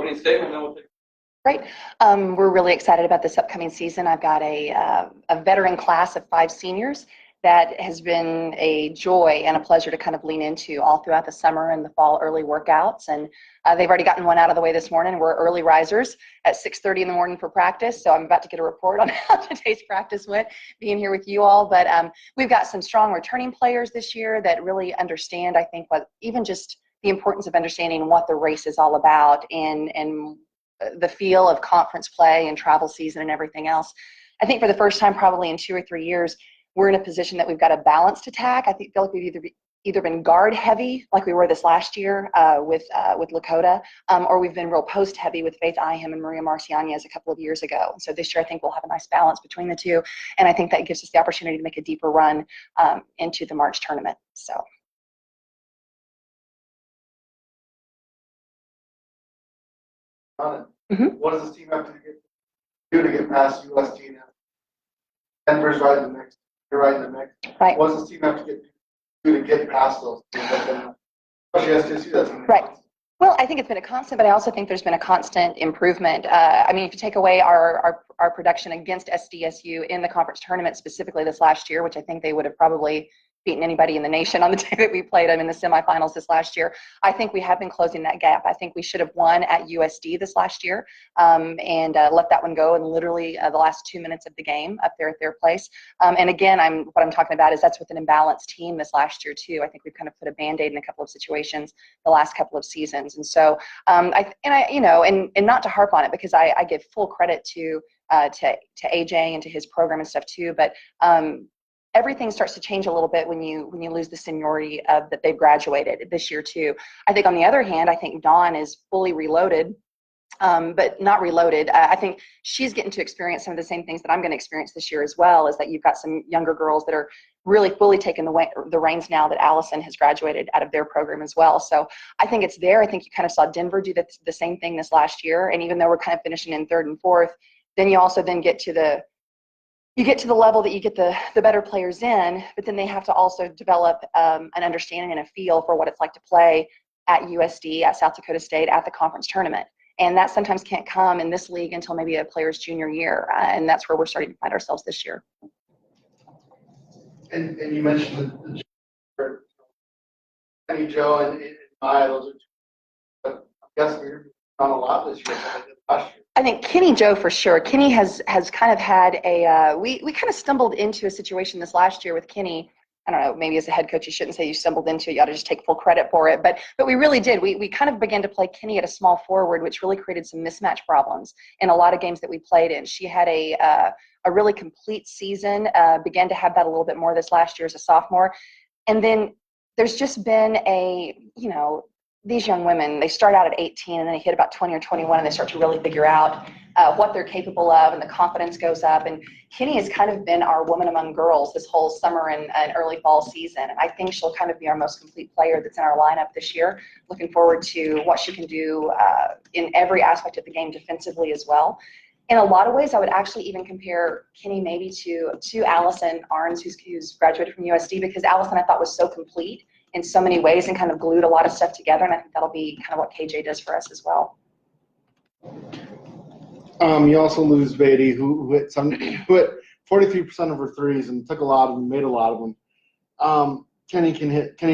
opening statement, then we'll take. Great. We're really excited about this upcoming season. I've got a veteran class of 5 seniors that has been a joy and a pleasure to kind of lean into all throughout the summer and the fall early workouts. And they've already gotten one out of the way this morning. We're early risers at 6:30 in the morning for practice. So I'm about to get a report on how today's practice went, being here with you all. But we've got some strong returning players this year that really understand, I think, what even just the importance of understanding what the race is all about and the feel of conference play and travel season and everything else. I think for the first time probably in 2 or 3 years, we're in a position that we've got a balanced attack. I feel like we've either been guard heavy, like we were this last year with Lakota, or we've been real post heavy with Faith Iham and Maria Marciañez a couple of years ago. And so this year I think we'll have a nice balance between the two, and I think that gives us the opportunity to make a deeper run into the March tournament. So. What does this team have to do to get past UST now? Denver's right in the mix. You're right in the mix. Right. What does this team have to do to get past those teams? Especially STSU, that's right. Well, I think it's been a constant, but I also think there's been a constant improvement. I mean, if you take away our production against SDSU in the conference tournament, specifically this last year, which I think they would have probably beaten anybody in the nation on the day that we played them in the semifinals this last year. I think we have been closing that gap. I think we should have won at USD this last year and let that one go in literally the last 2 minutes of the game up there at their place. And again, what I'm talking about is that's with an imbalanced team this last year too. I think we've kind of put a Band-Aid in a couple of situations the last couple of seasons. And so, and not to harp on it because I give full credit to AJ and to his program and stuff too, but everything starts to change a little bit when you lose the seniority of that they've graduated this year too. I think on the other hand, I think Dawn is fully reloaded, but not reloaded. I think she's getting to experience some of the same things that I'm going to experience this year as well, is that you've got some younger girls that are really fully taking the reins now that Allison has graduated out of their program as well. So I think it's there. I think you kind of saw Denver do the same thing this last year. And even though we're kind of finishing in 3rd and 4th, then you also then get to the level that you get the better players in, but then they have to also develop an understanding and a feel for what it's like to play at USD, at South Dakota State, at the conference tournament. And that sometimes can't come in this league until maybe a player's junior year. And that's where we're starting to find ourselves this year. And you mentioned the Kenny, Joe, and Maya, those are two. But I'm guessing you're on a lot this year than I did last year. I think Kenny Joe for sure. Kenny has kind of had we kind of stumbled into a situation this last year with Kenny. I don't know, maybe as a head coach you shouldn't say you stumbled into it, you ought to just take full credit for it. But we really did. We kind of began to play Kenny at a small forward, which really created some mismatch problems in a lot of games that we played in. She had a really complete season, began to have that a little bit more this last year as a sophomore. And then there's just been these young women, they start out at 18 and then they hit about 20 or 21 and they start to really figure out what they're capable of, and the confidence goes up. And Kenny has kind of been our woman among girls this whole summer and early fall season. And I think she'll kind of be our most complete player that's in our lineup this year. Looking forward to what she can do in every aspect of the game defensively as well. In a lot of ways, I would actually even compare Kenny maybe to Allison Arns, who's graduated from USD, because Allison I thought was so complete in so many ways and kind of glued a lot of stuff together. And I think that'll be kind of what KJ does for us as well. You also lose Beatty, who hit 43% of her threes and took a lot of them, made a lot of them. Kenny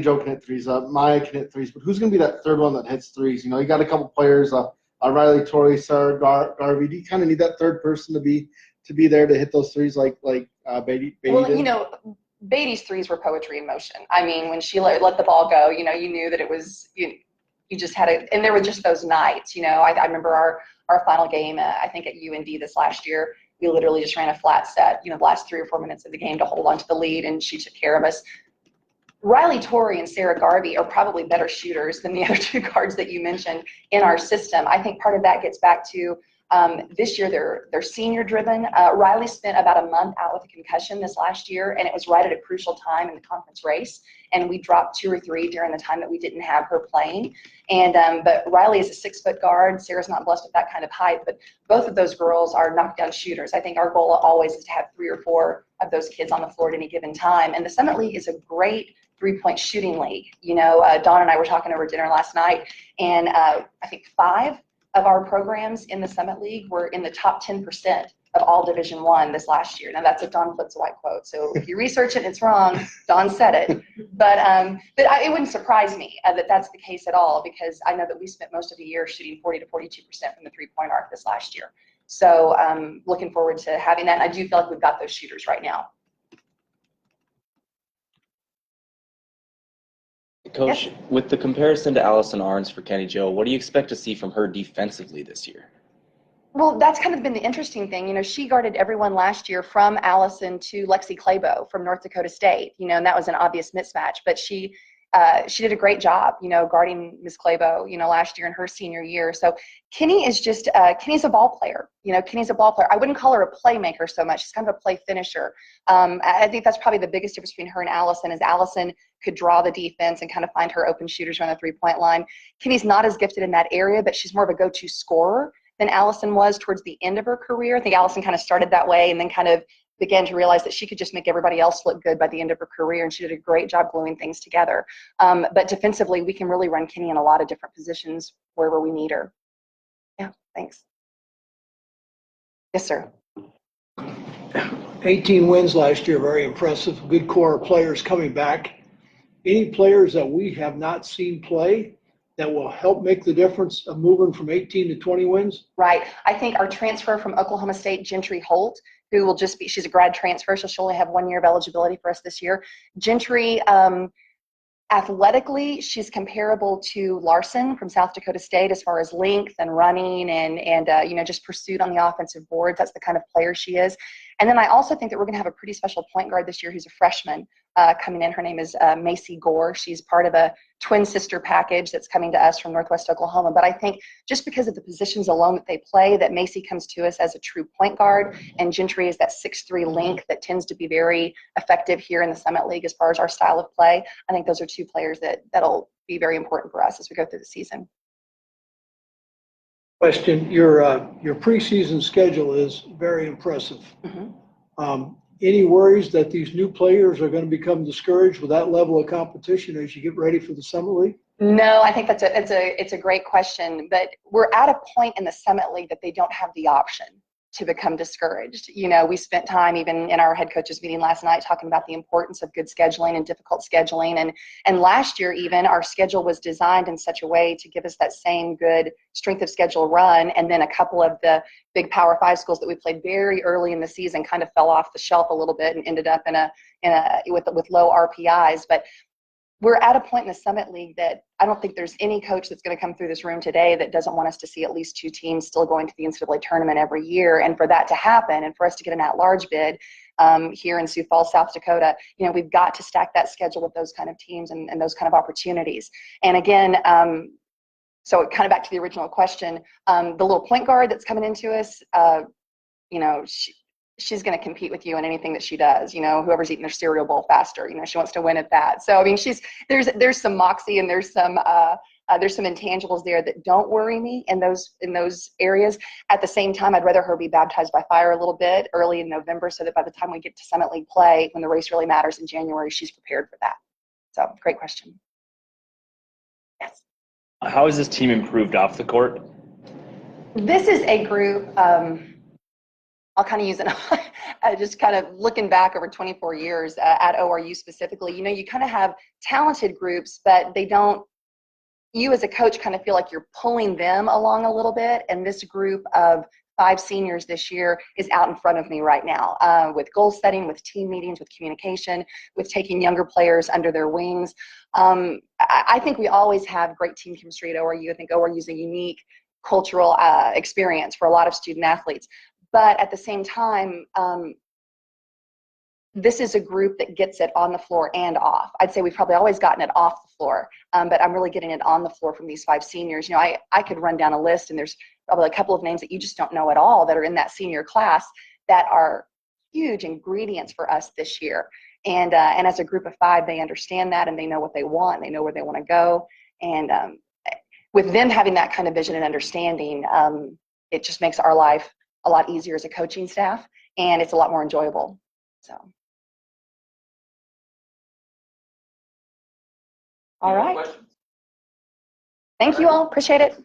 Joe can hit threes. Maya can hit threes, but who's going to be that third one that hits threes? You got a couple players, Riley Torrey, Sarah Garvey. Do you kind of need that third person to be there to hit those threes like Beatty well, did? Beatty's threes were poetry in motion. I mean, when she let the ball go, you knew that it was you just had it, and there were just those nights. I remember our final game, I think at UND this last year, we literally just ran a flat set, the last 3 or 4 minutes of the game to hold on to the lead, and she took care of us. Riley Torrey and Sarah Garvey are probably better shooters than the other 2 guards that you mentioned in our system. I think part of that gets back to this year they're senior driven. Riley spent about a month out with a concussion this last year, and it was right at a crucial time in the conference race. And we dropped 2 or 3 during the time that we didn't have her playing. And but Riley is a 6-foot guard. Sarah's not blessed with that kind of height, but both of those girls are knockdown shooters. I think our goal always is to have 3 or 4 of those kids on the floor at any given time. And the Summit League is a great 3-point shooting league. Dawn and I were talking over dinner last night, and I think 5 of our programs in the Summit League were in the top 10% of all Division I this last year. Now that's a Don Flitzwhite quote. So if you research it and it's wrong, Don said it. But it wouldn't surprise me that that's the case at all, because I know that we spent most of the year shooting 40 to 42% from the three-point arc this last year. So looking forward to having that. And I do feel like we've got those shooters right now. Coach, Yes. with the comparison to Allison Arns for Kenny Jo, what do you expect to see from her defensively this year? Well, that's kind of been the interesting thing. You know, she guarded everyone last year from Allison to Lexi Claybo from North Dakota State, you know, and that was an obvious mismatch. But she did a great job, you know, guarding Miss Claybo, you know, last year in her senior year. So Kenny is just, Kenny's a ball player. You know, Kenny's a ball player. I wouldn't call her a playmaker so much. She's kind of a play finisher. I think that's probably the biggest difference between her and Allison, is Allison could draw the defense and kind of find her open shooters around the three-point line. Kenny's not as gifted in that area, but she's more of a go-to scorer than Allison was towards the end of her career. I think Allison kind of started that way and then kind of began to realize that she could just make everybody else look good by the end of her career, and she did a great job gluing things together. But defensively, we can really run Kenny in a lot of different positions wherever we need her. Yeah, thanks. Yes, sir. 18 wins last year, very impressive. Good core of players coming back. Any players that we have not seen play that will help make the difference of moving from 18 to 20 wins? Right. I think our transfer from Oklahoma State, Gentry Holt, who will just be, she's a grad transfer, so she'll only have 1 year of eligibility for us this year. Gentry, athletically, she's comparable to Larson from South Dakota State as far as length and running and you know, just pursuit on the offensive boards. That's the kind of player she is. And then I also think that we're going to have a pretty special point guard this year who's a freshman coming in. Her name is Macy Gore. She's part of a twin sister package that's coming to us from Northwest Oklahoma. But I think just because of the positions alone that they play, that Macy comes to us as a true point guard, and Gentry is that 6'3" length that tends to be very effective here in the Summit League as far as our style of play. I think those are two players that'll be very important for us as we go through the season. Question, your preseason schedule is very impressive. Mm-hmm. Any worries that these new players are going to become discouraged with that level of competition as you get ready for the Summit League? No, I think it's a great question, but we're at a point in the Summit League that they don't have the option to become discouraged. You know, we spent time even in our head coaches meeting last night talking about the importance of good scheduling and difficult scheduling. And last year even, our schedule was designed in such a way to give us that same good strength of schedule run. And then a couple of the big Power 5 schools that we played very early in the season kind of fell off the shelf a little bit and ended up with low RPIs. But we're at a point in the Summit League that I don't think there's any coach that's going to come through this room today that doesn't want us to see at least 2 teams still going to the NCAA tournament every year. And for that to happen, and for us to get an at-large bid here in Sioux Falls, South Dakota, you know, we've got to stack that schedule with those kind of teams and those kind of opportunities. And again, so kind of back to the original question, the little point guard that's coming into us, you know, she's going to compete with you in anything that she does. You know, whoever's eating their cereal bowl faster, you know, she wants to win at that. So I mean, there's some moxie and there's some intangibles there that don't worry me in those areas. At the same time, I'd rather her be baptized by fire a little bit early in November, so that by the time we get to Summit League play, when the race really matters in January, she's prepared for that. So great question. Yes. How has this team improved off the court? This is a group. I'll kind of use it just kind of looking back over 24 years at ORU specifically. You know, you kind of have talented groups, but you as a coach kind of feel like you're pulling them along a little bit. And this group of 5 seniors this year is out in front of me right now with goal setting, with team meetings, with communication, with taking younger players under their wings. I think we always have great team chemistry at ORU. I think ORU is a unique cultural experience for a lot of student athletes. But at the same time, this is a group that gets it on the floor and off. I'd say we've probably always gotten it off the floor, but I'm really getting it on the floor from these 5 seniors. You know, I could run down a list, and there's probably a couple of names that you just don't know at all that are in that senior class that are huge ingredients for us this year. And as a group of 5, they understand that, and they know what they want, and they know where they want to go. And with them having that kind of vision and understanding, it just makes our life a lot easier as a coaching staff, and it's a lot more enjoyable. So, all right. Thank you all. Appreciate it.